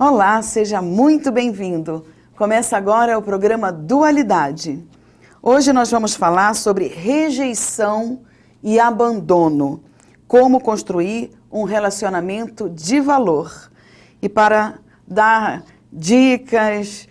Olá, seja muito bem-vindo. Começa agora o programa Dualidade. Hoje nós vamos falar sobre rejeição e abandono. Como construir um relacionamento de valor. E para dar dicas,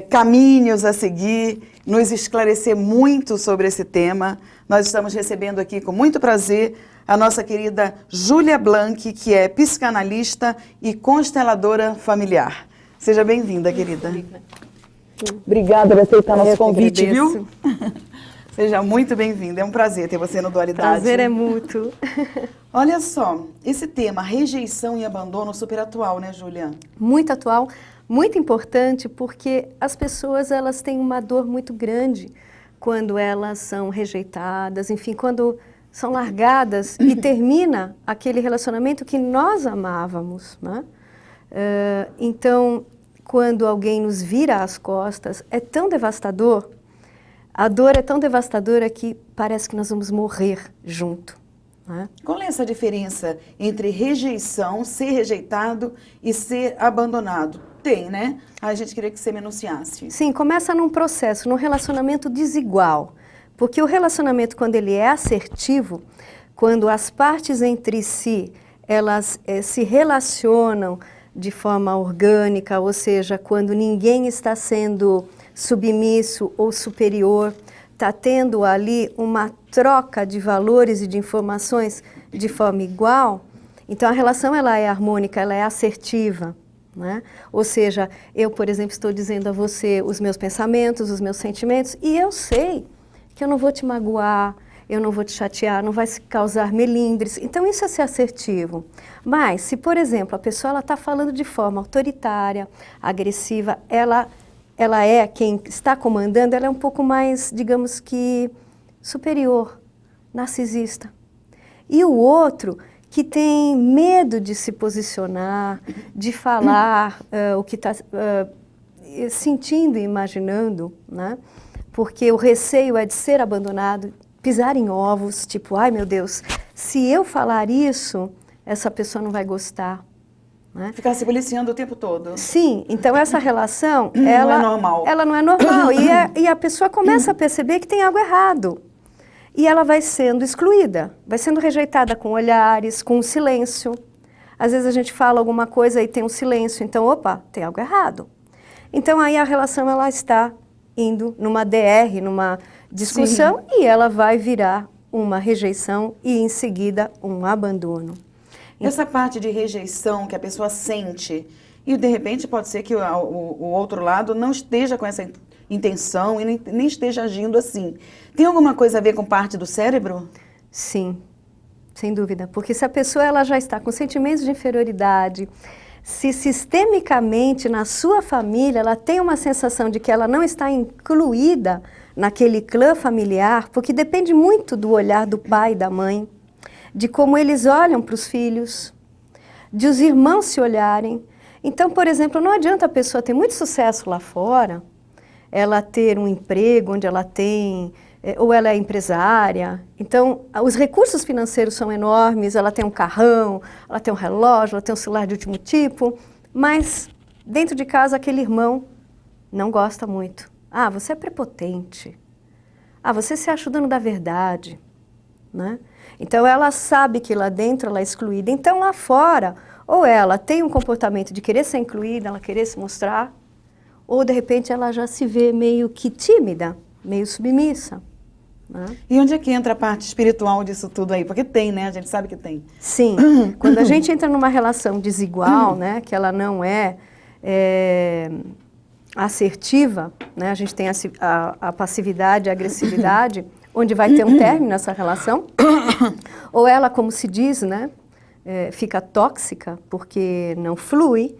caminhos a seguir, nos esclarecer muito sobre esse tema, nós estamos recebendo aqui com muito prazer a nossa querida Júlia Blanc, que é psicanalista e consteladora familiar. Seja bem-vinda, querida. Obrigada por aceitar nosso convite, viu? Seja muito bem-vinda, é um prazer ter você no Dualidade. Prazer é mútuo. Olha só, esse tema, rejeição e abandono, super atual, né, Júlia? Muito atual, muito importante, porque as pessoas elas têm uma dor muito grande quando elas são rejeitadas, enfim, quando são largadas e termina aquele relacionamento que nós amávamos, né? Então, quando alguém nos vira as costas, é tão devastador, a dor é tão devastadora que parece que nós vamos morrer junto. Né? Qual é essa diferença entre rejeição, ser rejeitado e ser abandonado? Tem, né? A gente queria que você me enunciasse. Sim, começa num processo, num relacionamento desigual. Porque o relacionamento, quando ele é assertivo, quando as partes entre si, elas se relacionam de forma orgânica, ou seja, quando ninguém está sendo submisso ou superior, está tendo ali uma troca de valores e de informações de forma igual, então a relação ela é harmônica, ela é assertiva. Né? Ou seja, eu, por exemplo, estou dizendo a você os meus pensamentos, os meus sentimentos, e eu sei que eu não vou te magoar, eu não vou te chatear, não vai causar melindres. Então, isso é ser assertivo. Mas, se, por exemplo, a pessoa está falando de forma autoritária, agressiva, ela é quem está comandando, ela é um pouco mais, digamos que, superior, narcisista. E o outro que tem medo de se posicionar, de falar o que está sentindo e imaginando, né? Porque o receio é de ser abandonado, pisar em ovos, tipo, ai meu Deus, se eu falar isso, essa pessoa não vai gostar. Né? Ficar se policiando o tempo todo. Sim, então essa relação, não é normal. Ela não é normal. E a pessoa começa a perceber que tem algo errado. E ela vai sendo excluída, vai sendo rejeitada com olhares, com silêncio. Às vezes a gente fala alguma coisa e tem um silêncio, então, opa, tem algo errado. Então aí a relação ela está indo numa DR, numa discussão, sim, e ela vai virar uma rejeição e em seguida um abandono. Essa parte de rejeição que a pessoa sente, e de repente pode ser que o outro lado não esteja com essa intenção e nem esteja agindo assim. Tem alguma coisa a ver com parte do cérebro? Sim, sem dúvida. Porque se a pessoa ela já está com sentimentos de inferioridade, se sistemicamente na sua família ela tem uma sensação de que ela não está incluída naquele clã familiar, porque depende muito do olhar do pai e da mãe, de como eles olham para os filhos, de os irmãos se olharem. Então, por exemplo, não adianta a pessoa ter muito sucesso lá fora, ela ter um emprego onde ela tem, ou ela é empresária, então os recursos financeiros são enormes, ela tem um carrão, ela tem um relógio, ela tem um celular de último tipo, mas dentro de casa aquele irmão não gosta muito. Ah, você é prepotente. Ah, você se acha o dono da verdade. Né? Então ela sabe que lá dentro ela é excluída, então lá fora, ou ela tem um comportamento de querer ser incluída, ela querer se mostrar, ou de repente ela já se vê meio que tímida, meio submissa. Né? E onde é que entra a parte espiritual disso tudo aí? Porque tem, né? A gente sabe que tem. Sim, quando a gente entra numa relação desigual, né, que ela não é, assertiva, né, a gente tem a passividade, a agressividade, onde vai ter um término nessa relação, ou ela, como se diz, né, fica tóxica porque não flui.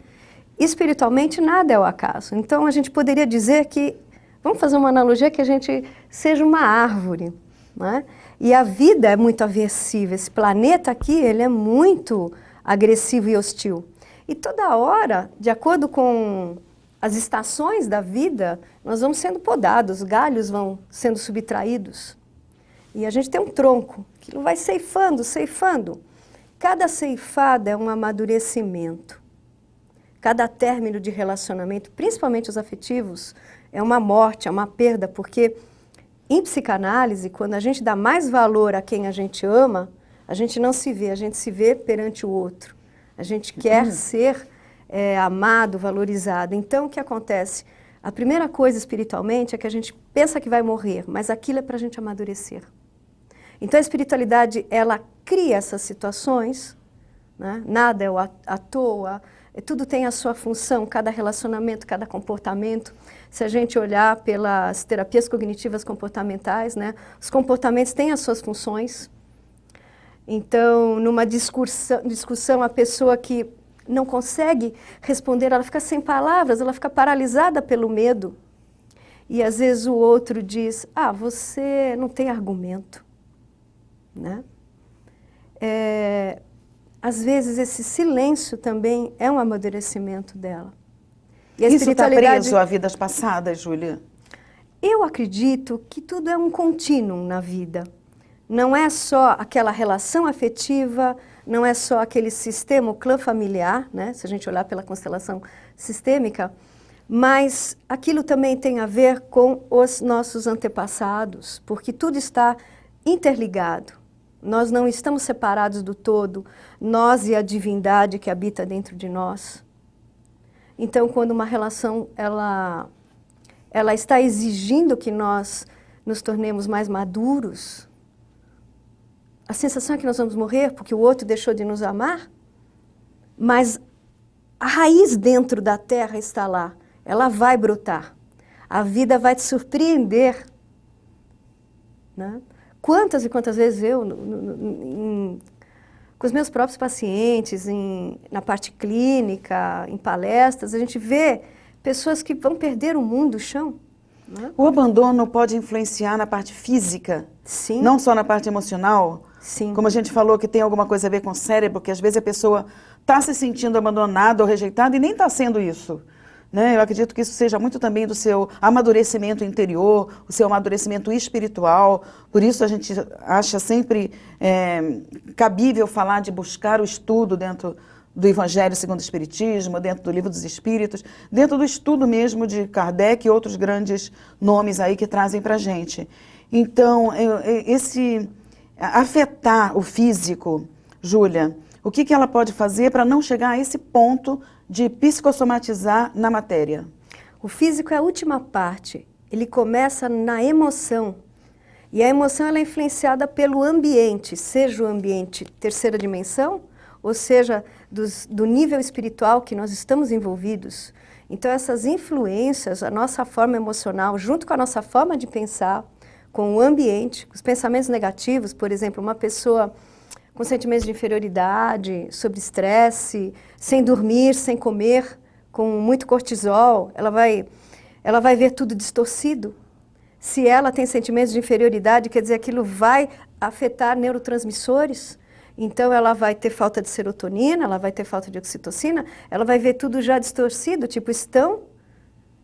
Espiritualmente nada é o acaso. Então a gente poderia dizer que, vamos fazer uma analogia, que a gente seja uma árvore, né? E a vida é muito aversiva, esse planeta aqui ele é muito agressivo e hostil. E toda hora, de acordo com as estações da vida, nós vamos sendo podados, os galhos vão sendo subtraídos. E a gente tem um tronco, que vai ceifando, ceifando. Cada ceifada é um amadurecimento. cada término de relacionamento, principalmente os afetivos, é uma morte, é uma perda, porque em psicanálise, quando a gente dá mais valor a quem a gente ama, a gente não se vê, a gente se vê perante o outro. A gente quer ser amado, valorizado. Então, o que acontece? A primeira coisa espiritualmente é que a gente pensa que vai morrer, mas aquilo é para a gente amadurecer. Então, a espiritualidade, ela cria essas situações, né? Nada é à toa, tudo tem a sua função, cada relacionamento, cada comportamento. Se a gente olhar pelas terapias cognitivas comportamentais, né? Os comportamentos têm as suas funções. Então, numa discussão, a pessoa que não consegue responder, ela fica sem palavras, ela fica paralisada pelo medo. E às vezes o outro diz, você não tem argumento, né? Às vezes esse silêncio também é um amadurecimento dela. E a Isso está preso a vidas passadas, Júlia? Eu acredito que tudo é um contínuo na vida. Não é só aquela relação afetiva, não é só aquele sistema, o clã familiar, né? Se a gente olhar pela constelação sistêmica, mas aquilo também tem a ver com os nossos antepassados, porque tudo está interligado. Nós não estamos separados do todo, nós e a divindade que habita dentro de nós. Então, quando uma relação ela está exigindo que nós nos tornemos mais maduros, a sensação é que nós vamos morrer porque o outro deixou de nos amar, mas a raiz dentro da terra está lá, ela vai brotar. A vida vai te surpreender, né? Quantas e quantas vezes eu, com os meus próprios pacientes, na parte clínica, em palestras, a gente vê pessoas que vão perder o mundo, o chão. Né? O abandono pode influenciar na parte física? Sim. Não só na parte emocional? Sim. Como a gente falou que tem alguma coisa a ver com o cérebro, que às vezes a pessoa está se sentindo abandonada ou rejeitada e nem está sendo isso. Né? Eu acredito que isso seja muito também do seu amadurecimento interior, o seu amadurecimento espiritual. Por isso a gente acha sempre cabível falar de buscar o estudo dentro do Evangelho segundo o Espiritismo, dentro do Livro dos Espíritos, dentro do estudo mesmo de Kardec e outros grandes nomes aí que trazem para a gente. Então, afetar o físico, Júlia, o que ela pode fazer para não chegar a esse ponto de psicossomatizar na matéria? O físico é a última parte. Ele começa na emoção. E a emoção ela é influenciada pelo ambiente, seja o ambiente terceira dimensão, ou seja, do nível espiritual que nós estamos envolvidos. Então, essas influências, a nossa forma emocional, junto com a nossa forma de pensar, com o ambiente, os pensamentos negativos, por exemplo, uma pessoa com sentimentos de inferioridade, sobre estresse, sem dormir, sem comer, com muito cortisol, ela vai ver tudo distorcido. Se ela tem sentimentos de inferioridade, quer dizer, aquilo vai afetar neurotransmissores, então ela vai ter falta de serotonina, ela vai ter falta de oxitocina, ela vai ver tudo já distorcido, tipo, estão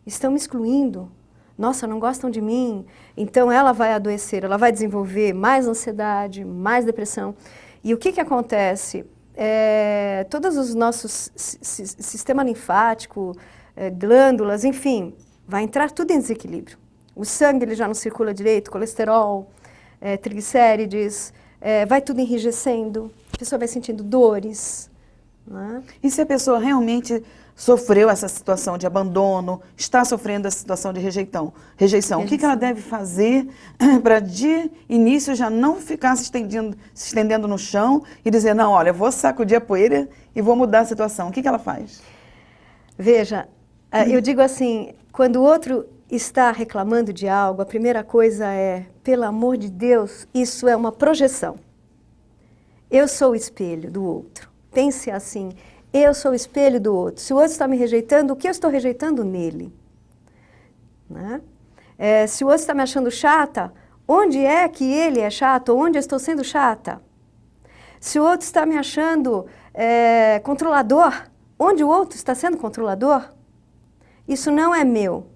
me excluindo. Nossa, não gostam de mim. Então ela vai adoecer, ela vai desenvolver mais ansiedade, mais depressão. E o que acontece? Todos os nossos sistema linfático, glândulas, enfim, vai entrar tudo em desequilíbrio. O sangue ele já não circula direito, colesterol, triglicérides, vai tudo enrijecendo, a pessoa vai sentindo dores. Né? E se a pessoa realmente sofreu essa situação de abandono, está sofrendo essa situação de rejeição, o que ela deve fazer para de início já não ficar se estendendo no chão e dizer, não, olha, eu vou sacudir a poeira e vou mudar a situação. O que ela faz? Veja, eu digo assim, quando o outro está reclamando de algo, a primeira coisa é, pelo amor de Deus, isso é uma projeção. Eu sou o espelho do outro. Pense assim, eu sou o espelho do outro. Se o outro está me rejeitando, o que eu estou rejeitando nele? Né? Se o outro está me achando chata, onde é que ele é chato? Onde eu estou sendo chata? Se o outro está me achando controlador, onde o outro está sendo controlador? Isso não é meu.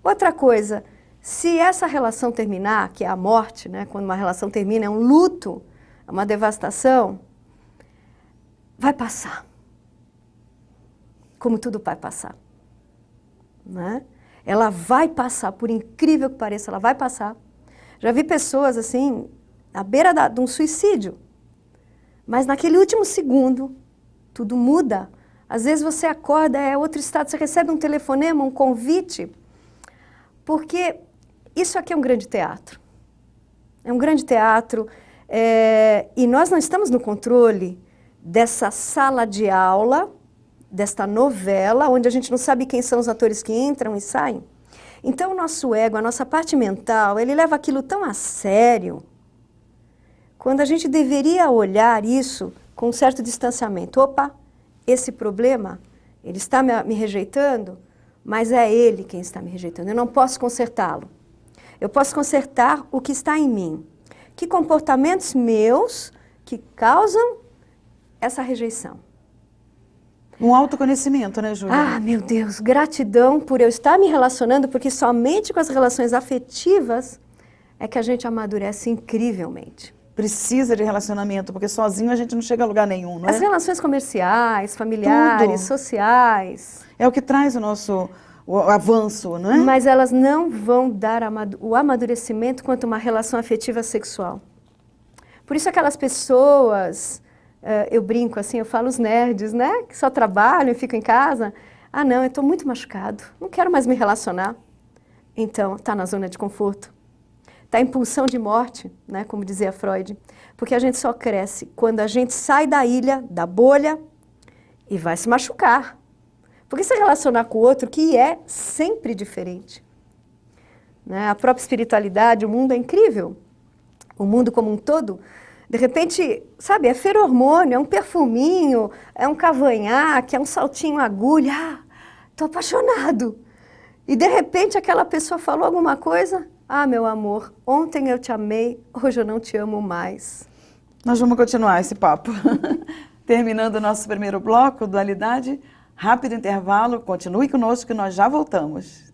Outra coisa, se essa relação terminar, que é a morte, né? Quando uma relação termina, é um luto, é uma devastação, vai passar. como tudo vai passar. Né? Ela vai passar, por incrível que pareça, ela vai passar. Já vi pessoas assim, à beira de um suicídio, mas naquele último segundo, tudo muda. Às vezes você acorda, é outro estado, você recebe um telefonema, um convite, porque isso aqui é um grande teatro. É um grande teatro, e nós não estamos no controle dessa sala de aula, desta novela, onde a gente não sabe quem são os atores que entram e saem. Então, o nosso ego, a nossa parte mental, ele leva aquilo tão a sério, quando a gente deveria olhar isso com um certo distanciamento. Opa, esse problema, ele está me rejeitando, mas é ele quem está me rejeitando. Eu não posso consertá-lo. Eu posso consertar o que está em mim. Que comportamentos meus que causam essa rejeição? Um autoconhecimento, né, Júlia? Ah, meu Deus, gratidão por eu estar me relacionando, porque somente com as relações afetivas é que a gente amadurece incrivelmente. Precisa de relacionamento, porque sozinho a gente não chega a lugar nenhum, não é? As relações comerciais, familiares, Tudo. sociais. É o que traz o avanço, não é? Mas elas não vão dar o amadurecimento quanto uma relação afetiva sexual. Por isso aquelas pessoas, eu brinco assim, eu falo os nerds, né? Que só trabalham e ficam em casa. Ah, não, eu estou muito machucado, não quero mais me relacionar. Então, está na zona de conforto. Está em pulsão de morte, né? Como dizia Freud. Porque a gente só cresce quando a gente sai da ilha, da bolha, e vai se machucar. Porque se relacionar com o outro, que é sempre diferente. Né? A própria espiritualidade, o mundo é incrível. O mundo como um todo, de repente, sabe, é feromônio, é um perfuminho, é um cavanhaque, é um saltinho agulha. Ah, estou apaixonado. E de repente aquela pessoa falou alguma coisa. Ah, meu amor, ontem eu te amei, hoje eu não te amo mais. Nós vamos continuar esse papo. Terminando o nosso primeiro bloco, Dualidade. Rápido intervalo, continue conosco que nós já voltamos.